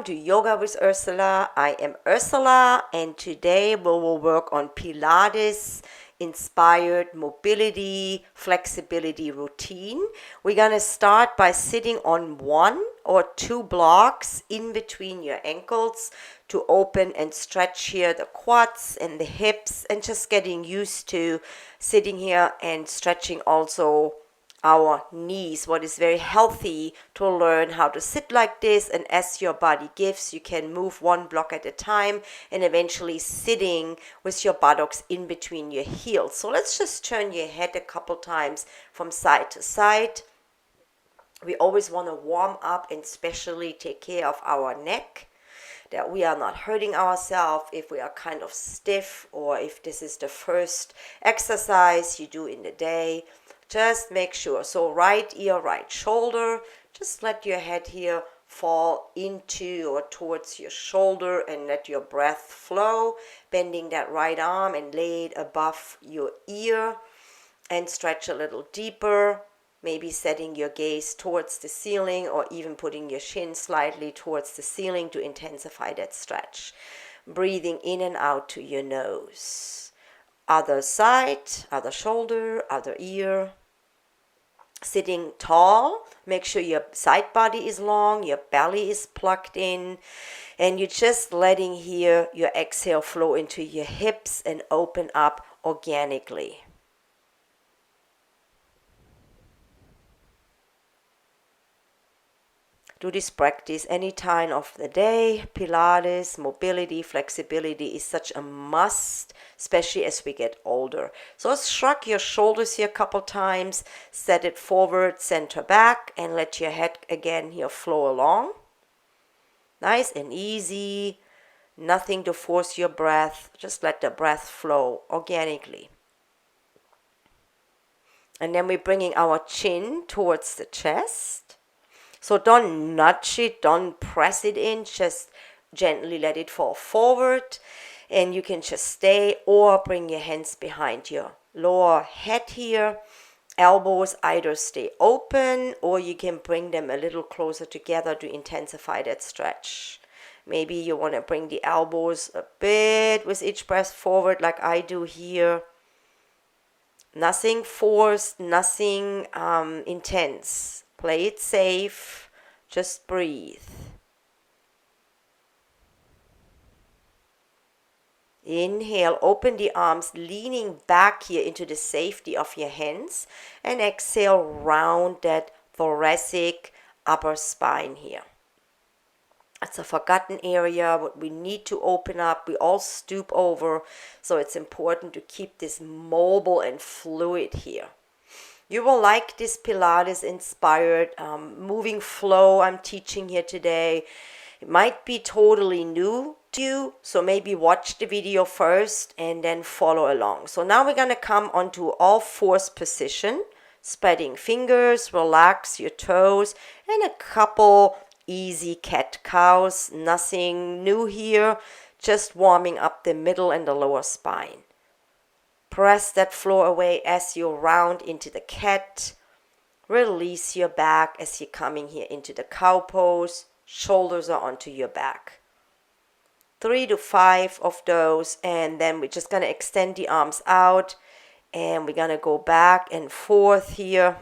Welcome to Yoga with Ursula. I am Ursula, and today we will work on Pilates inspired mobility flexibility routine. We're going to start by sitting on 1 or 2 blocks in between your ankles to open and stretch here the quads and the hips, and just getting used to sitting here and stretching also our knees. What is very healthy to learn how to sit like this, and as your body gives, you can move 1 block at a time and eventually sitting with your buttocks in between your heels. So let's just turn your head a couple times from side to side. We always want to warm up and especially take care of our neck, that we are not hurting ourselves if we are kind of stiff, or if this is the first exercise you do in the day. Just make sure. So right ear, right shoulder, just let your head here fall into or towards your shoulder and let your breath flow, bending that right arm and lay it above your ear and stretch a little deeper, maybe setting your gaze towards the ceiling or even putting your shin slightly towards the ceiling to intensify that stretch. Breathing in and out to your nose. Other side, other shoulder, other ear. Sitting tall, make sure your side body is long, your belly is plugged in, and you're just letting here your exhale flow into your hips and open up organically. Do this practice any time of the day. Pilates, mobility, flexibility is such a must, especially as we get older. So shrug your shoulders here a couple times, set it forward, center back, and let your head again here flow along. Nice and easy, nothing to force your breath, just let the breath flow organically. And then we're bringing our chin towards the chest. So don't nudge it, don't press it in, just gently let it fall forward, and you can just stay or bring your hands behind your lower head here. Elbows either stay open or you can bring them a little closer together to intensify that stretch. Maybe you want to bring the elbows a bit with each breath forward like I do here. Nothing forced, nothing intense. Play it safe, just breathe. Inhale, open the arms, leaning back here into the safety of your hands, and exhale, round that thoracic upper spine here. It's a forgotten area, what we need to open up. We all stoop over, so it's important to keep this mobile and fluid here. You will like this Pilates inspired moving flow I'm teaching here today. It might be totally new to you, so maybe watch the video first and then follow along. So now we're going to come onto all fours position, spreading fingers, relax your toes, and a couple easy cat-cows. Nothing new here, just warming up the middle and the lower spine. Press that floor away as you round into the cat. Release your back as you're coming here into the cow pose. Shoulders are onto your back. 3 to 5 of those, and then we're just going to extend the arms out, and we're going to go back and forth here.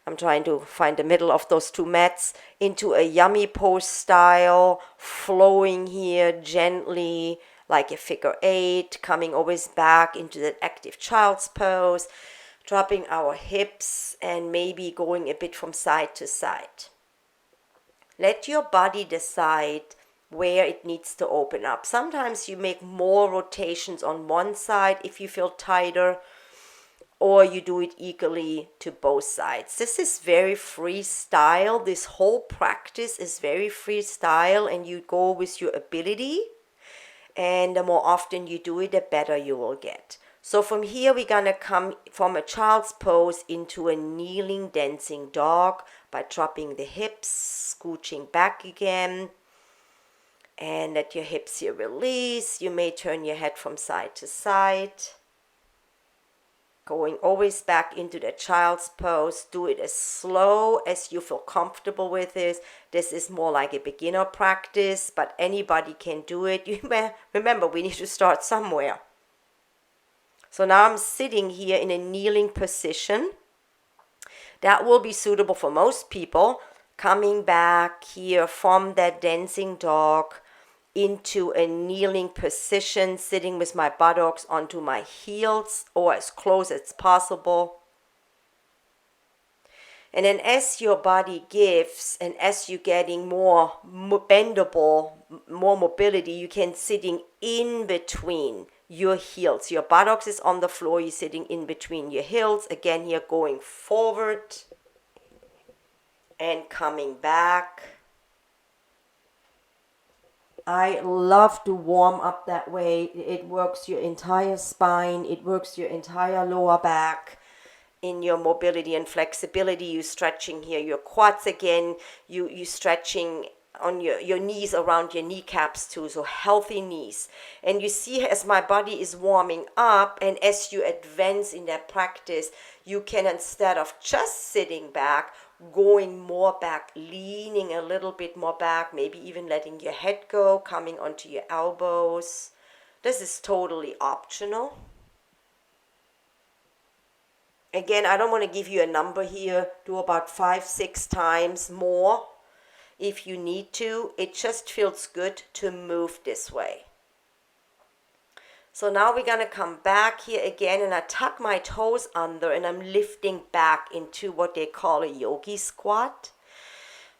I'm trying to find the middle of those 2 mats into a yummy pose style, flowing here gently like a figure 8, coming always back into that active child's pose, dropping our hips and maybe going a bit from side to side. Let your body decide where it needs to open up. Sometimes you make more rotations on one side if you feel tighter, or you do it equally to both sides. This is very freestyle. This whole practice is very freestyle, and you go with your ability. And the more often you do it, the better you will get. So from here, we're going to come from a child's pose into a kneeling dancing dog by dropping the hips, scooching back again. And let your hips here release. You may turn your head from side to side. Going always back into the child's pose. Do it as slow as you feel comfortable with this. This is more like a beginner practice, but anybody can do it. Remember, we need to start somewhere. So now I'm sitting here in a kneeling position. That will be suitable for most people. Coming back here from that dancing dog into a kneeling position, sitting with my buttocks onto my heels or as close as possible. And then as your body gives and as you're getting more bendable, more mobility, you can sitting in between your heels. Your buttocks is on the floor, you're sitting in between your heels. Again, here going forward and coming back. I love to warm up that way. It works your entire spine. It works your entire lower back. In your mobility and flexibility, you stretching here your quads again. You stretching on your knees around your kneecaps too. So healthy knees. And you see as my body is warming up and as you advance in that practice, you can, instead of just sitting back, going more back, leaning a little bit more back, maybe even letting your head go, coming onto your elbows. This is totally optional. Again, I don't want to give you a number here. Do about 5-6 times more if you need to. It just feels good to move this way. So now we're going to come back here again, and I tuck my toes under and I'm lifting back into what they call a yogi squat.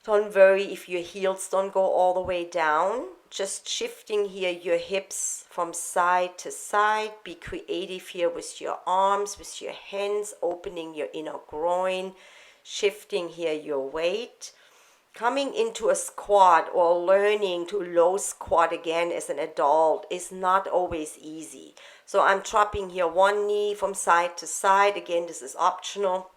Don't worry if your heels don't go all the way down. Just shifting here your hips from side to side. Be creative here with your arms, with your hands, opening your inner groin, shifting here your weight. Coming into a squat or learning to low squat again as an adult is not always easy. So I'm dropping here one knee from side to side. Again, this is optional.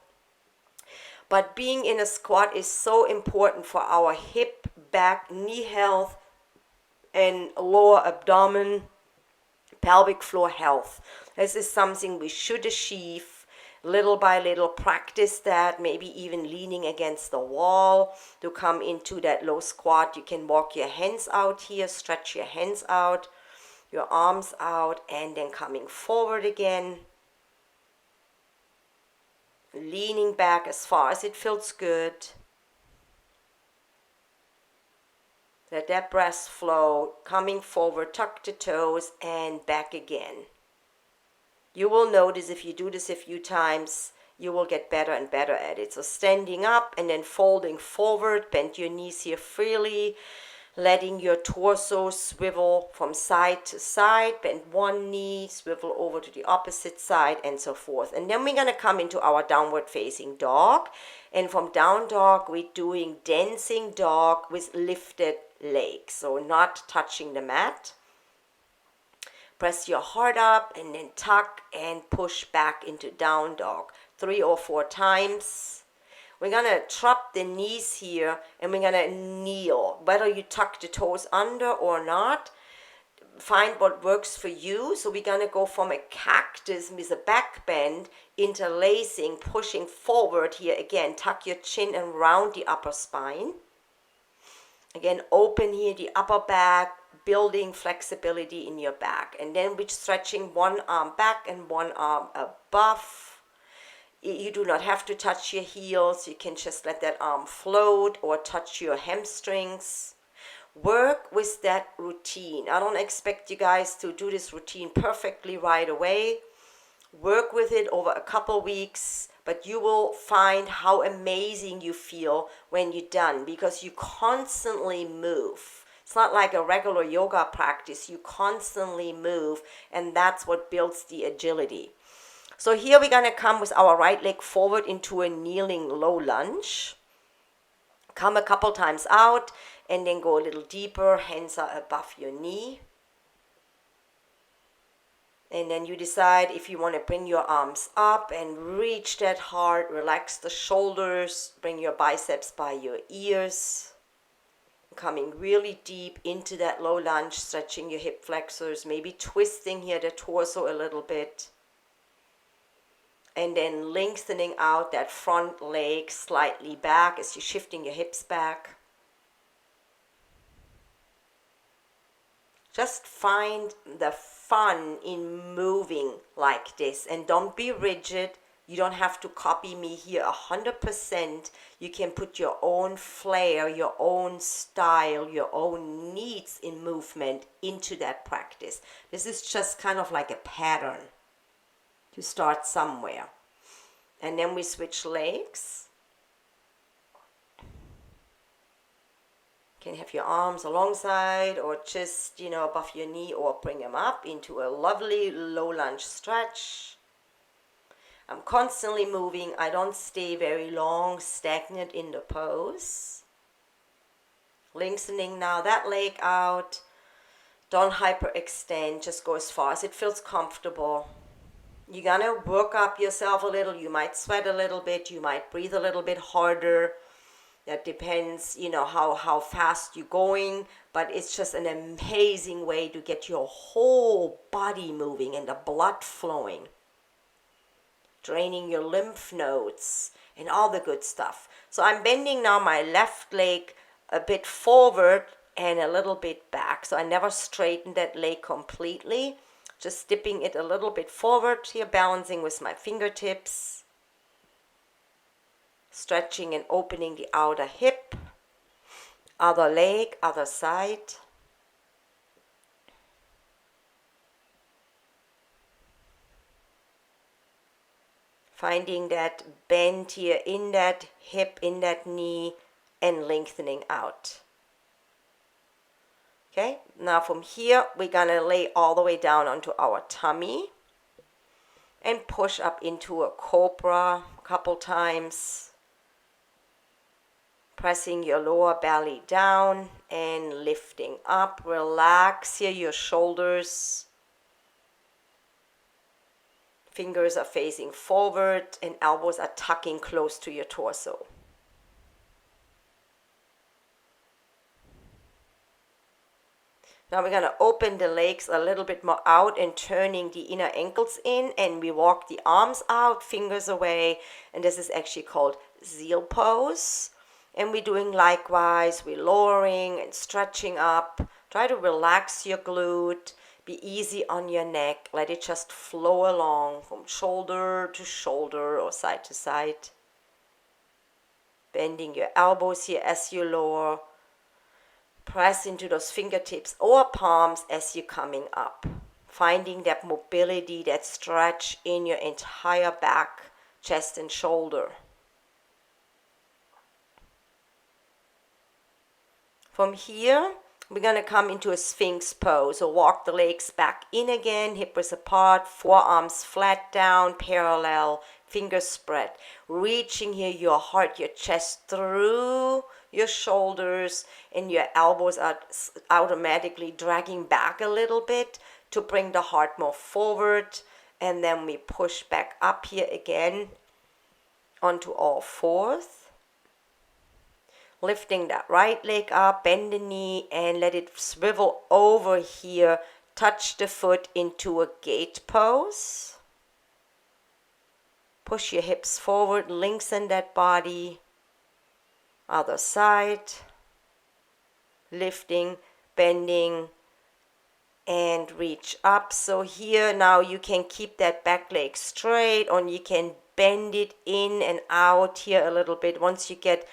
But being in a squat is so important for our hip, back, knee health, and lower abdomen, pelvic floor health. This is something we should achieve little by little. Practice that, maybe even leaning against the wall to come into that low squat. You can walk your hands out here, stretch your hands out, your arms out, and then coming forward again. Leaning back as far as it feels good. Let that breath flow, coming forward, tuck the toes, and back again. You will notice if you do this a few times, you will get better and better at it. So standing up and then folding forward, bend your knees here freely, letting your torso swivel from side to side, bend one knee, swivel over to the opposite side, and so forth. And then we're going to come into our downward facing dog. And from down dog, we're doing dancing dog with lifted legs, so not touching the mat. Press your heart up and then tuck and push back into down dog 3 or 4 times. We're going to drop the knees here and we're going to kneel. Whether you tuck the toes under or not, find what works for you. So we're going to go from a cactus with a back bend, interlacing, pushing forward here again. Tuck your chin and round the upper spine. Again, open here the upper back, building flexibility in your back. And then we're stretching one arm back and one arm above. You do not have to touch your heels. You can just let that arm float or touch your hamstrings. Work with that routine. I don't expect you guys to do this routine perfectly right away. Work with it over a couple weeks, but you will find how amazing you feel when you're done because you constantly move. It's not like a regular yoga practice. You constantly move, and that's what builds the agility. So here we're going to come with our right leg forward into a kneeling low lunge. Come a couple times out and then go a little deeper. Hands are above your knee. And then you decide if you want to bring your arms up and reach that heart. Relax the shoulders. Bring your biceps by your ears. Coming really deep into that low lunge, stretching your hip flexors, maybe twisting here the torso a little bit. And then lengthening out that front leg slightly back as you're shifting your hips back. Just find the fun in moving like this, and don't be rigid. You don't have to copy me here 100%. You can put your own flair, your own style, your own needs in movement into that practice. This is just kind of like a pattern to start somewhere. And then we switch legs. You can have your arms alongside or just, above your knee, or bring them up into a lovely low lunge stretch. I'm constantly moving. I don't stay very long stagnant in the pose. Lengthening now that leg out. Don't hyperextend. Just go as far as it feels comfortable. You're gonna work up yourself a little. You might sweat a little bit. You might breathe a little bit harder. That depends, how fast you're going. But it's just an amazing way to get your whole body moving and the blood flowing. Draining your lymph nodes and all the good stuff. So I'm bending now my left leg a bit forward and a little bit back. So I never straighten that leg completely. Just dipping it a little bit forward here, balancing with my fingertips. Stretching and opening the outer hip. Other leg, other side. Finding that bend here in that hip, in that knee, and lengthening out. Okay, now from here, we're gonna lay all the way down onto our tummy and push up into a cobra a couple times. Pressing your lower belly down and lifting up. Relax here your shoulders. Fingers are facing forward and elbows are tucking close to your torso. Now we're going to open the legs a little bit more out and turning the inner ankles in, and we walk the arms out, fingers away, and this is actually called seal pose. And we're doing likewise. We're lowering and stretching up. Try to relax your glute. Be easy on your neck. Let it just flow along from shoulder to shoulder or side to side. Bending your elbows here as you lower. Press into those fingertips or palms as you're coming up. Finding that mobility, that stretch in your entire back, chest and shoulder. From here, we're going to come into a Sphinx pose. So walk the legs back in again, hip width apart, forearms flat down, parallel, fingers spread. Reaching here your heart, your chest through your shoulders, and your elbows are automatically dragging back a little bit to bring the heart more forward. And then we push back up here again onto all fours. Lifting that right leg up, bend the knee and let it swivel over here. Touch the foot into a gate pose. Push your hips forward, lengthen that body. Other side. Lifting, bending, and reach up. So here now you can keep that back leg straight, or you can bend it in and out here a little bit. Once you get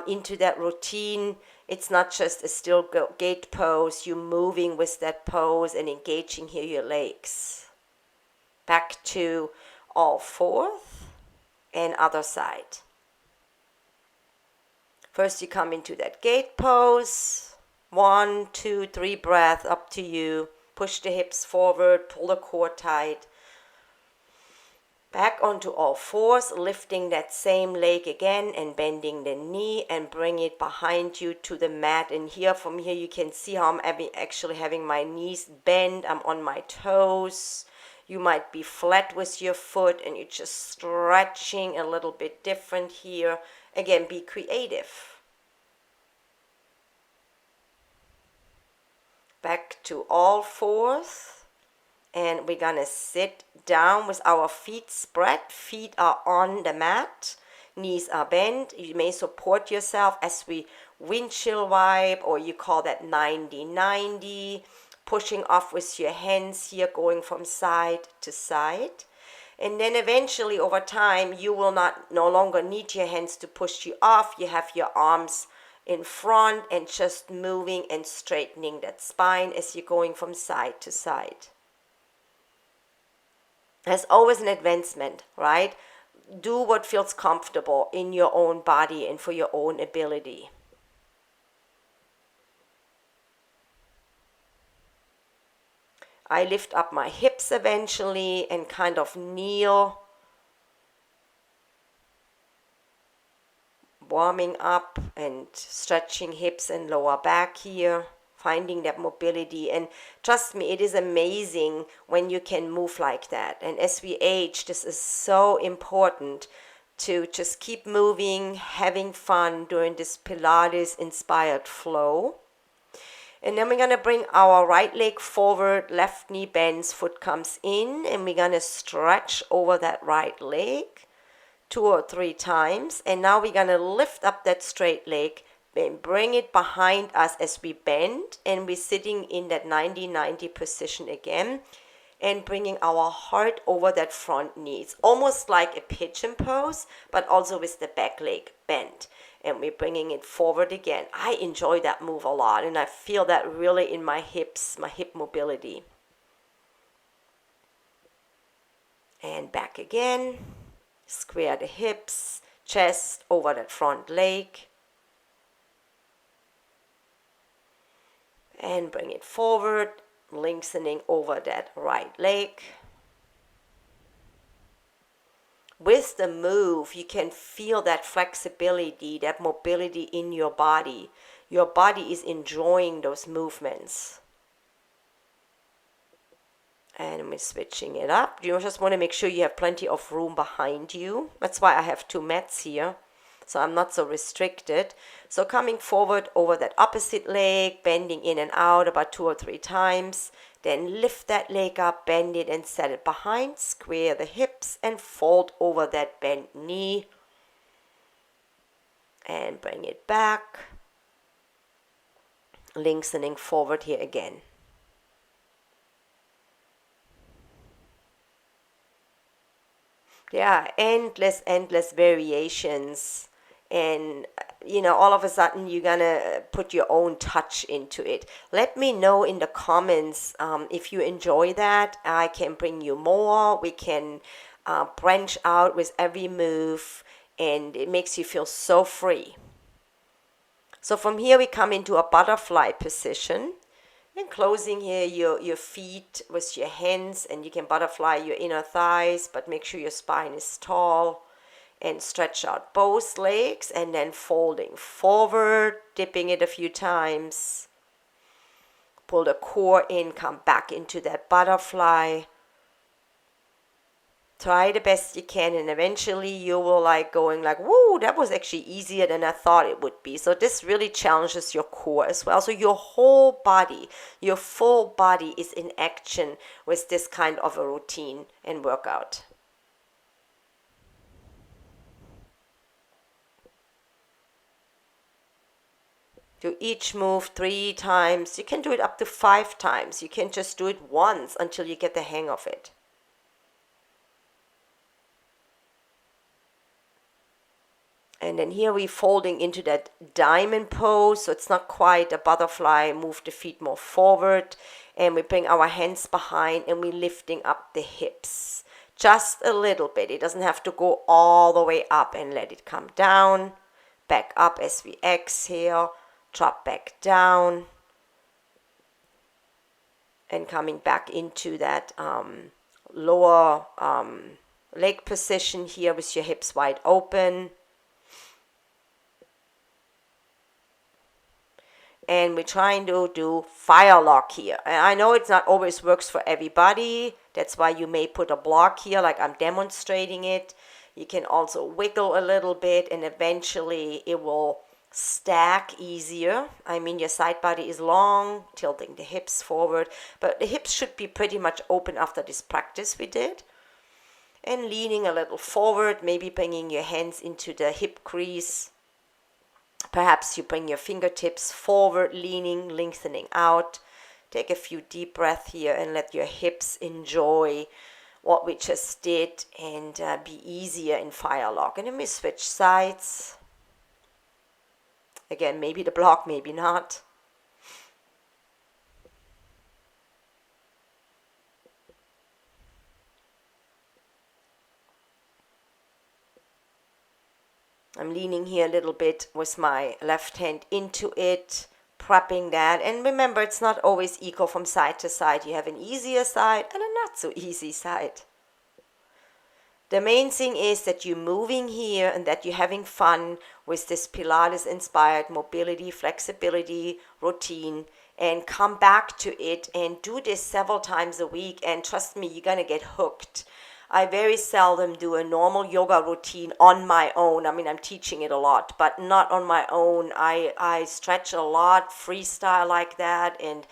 into that routine, it's not just a still gate pose. You're moving with that pose and engaging here your legs. Back to all fours and other side. First you come into that gate pose. 1, 2, 3 breaths, up to you. Push the hips forward, pull the core tight. Back onto all fours, lifting that same leg again and bending the knee and bring it behind you to the mat. And here, from here, you can see how I'm actually having my knees bent. I'm on my toes. You might be flat with your foot and you're just stretching a little bit different here. Again, be creative. Back to all fours And we're gonna sit down with our feet spread. Feet are on the mat, knees are bent. You may support yourself as we windshield wipe, or you call that 90-90, pushing off with your hands here, going from side to side. And then eventually over time, you will no longer need your hands to push you off. You have your arms in front and just moving and straightening that spine as you're going from side to side. There's always an advancement, right? Do what feels comfortable in your own body and for your own ability. I lift up my hips eventually and kind of kneel, warming up and stretching hips and lower back here, finding that mobility. And trust me, it is amazing when you can move like that. And as we age, this is so important to just keep moving, having fun during this Pilates inspired flow. And then we're going to bring our right leg forward, left knee bends, foot comes in, and we're going to stretch over that right leg 2 or 3 times. And now we're going to lift up that straight leg and bring it behind us as we bend, and we're sitting in that 90-90 position again and bringing our heart over that front knee. It's almost like a pigeon pose, but also with the back leg bent. And we're bringing it forward again. I enjoy that move a lot, and I feel that really in my hips, my hip mobility. And back again. Square the hips, chest over that front leg. And bring it forward, lengthening over that right leg. With the move, you can feel that flexibility, that mobility in your body. Your body is enjoying those movements. And we're switching it up. You just want to make sure you have plenty of room behind you. That's why I have 2 mats here, so I'm not so restricted. So coming forward over that opposite leg, bending in and out about 2 or 3 times. Then lift that leg up, bend it and set it behind, square the hips and fold over that bent knee. And bring it back, lengthening forward here again. There are endless variations, and all of a sudden you're gonna put your own touch into it. Let me know in the comments if you enjoy that. I can bring you more. We can branch out with every move, and it makes you feel so free. So from here we come into a butterfly position. And closing here your feet with your hands, and you can butterfly your inner thighs, but make sure your spine is tall. And stretch out both legs, and then folding forward, dipping it a few times. Pull the core in, come back into that butterfly. Try the best you can, and eventually you will going whoa, that was actually easier than I thought it would be. So this really challenges your core as well. So your whole body, your full body is in action with this kind of a routine and workout. Do each move 3 times. You can do it up to 5 times. You can just do it once until you get the hang of it. And then here we're folding into that diamond pose, so it's not quite a butterfly. Move the feet more forward, and we bring our hands behind, and we're lifting up the hips just a little bit. It doesn't have to go all the way up, and let it come down. Back up as we exhale, drop back down, and coming back into that lower leg position here with your hips wide open. And we're trying to do fire lock here. And I know it's not always works for everybody. That's why you may put a block here, like I'm demonstrating it. You can also wiggle a little bit, and eventually it will stack easier. I mean, your side body is long, tilting the hips forward, but the hips should be pretty much open after this practice we did. And leaning a little forward, maybe bringing your hands into the hip crease. Perhaps you bring your fingertips forward, leaning, lengthening out. Take a few deep breaths here and let your hips enjoy what we just did and be easier in fire lock. And then we switch sides. Again, maybe the block, maybe not. I'm leaning here a little bit with my left hand into it, prepping that. And remember, it's not always equal from side to side. You have an easier side and a not so easy side. The main thing is that you're moving here and that you're having fun with this Pilates-inspired mobility, flexibility routine, and come back to it and do this several times a week. And trust me, you're going to get hooked. I very seldom do a normal yoga routine on my own. I mean, I'm teaching it a lot, but not on my own. I stretch a lot, freestyle like that, and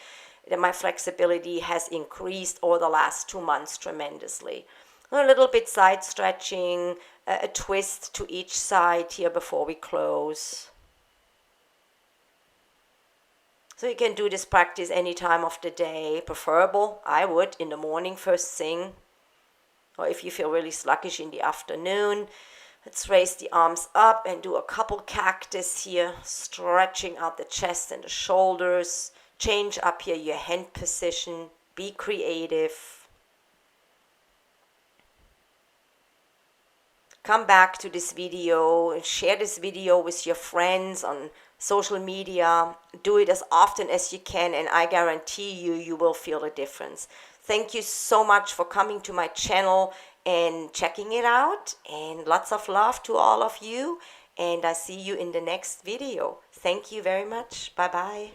my flexibility has increased over the last 2 months tremendously. A little bit side stretching, a twist to each side here before we close. So you can do this practice any time of the day. Preferable, I would, in the morning first thing. Or if you feel really sluggish in the afternoon. Let's raise the arms up and do a couple cactus here, stretching out the chest and the shoulders. Change up here your hand position. Be creative. Come back to this video and share this video with your friends on social media. Do it as often as you can, and I guarantee you will feel a difference. Thank you so much for coming to my channel and checking it out, and lots of love to all of you, and I see you in the next video. Thank you very much. Bye bye.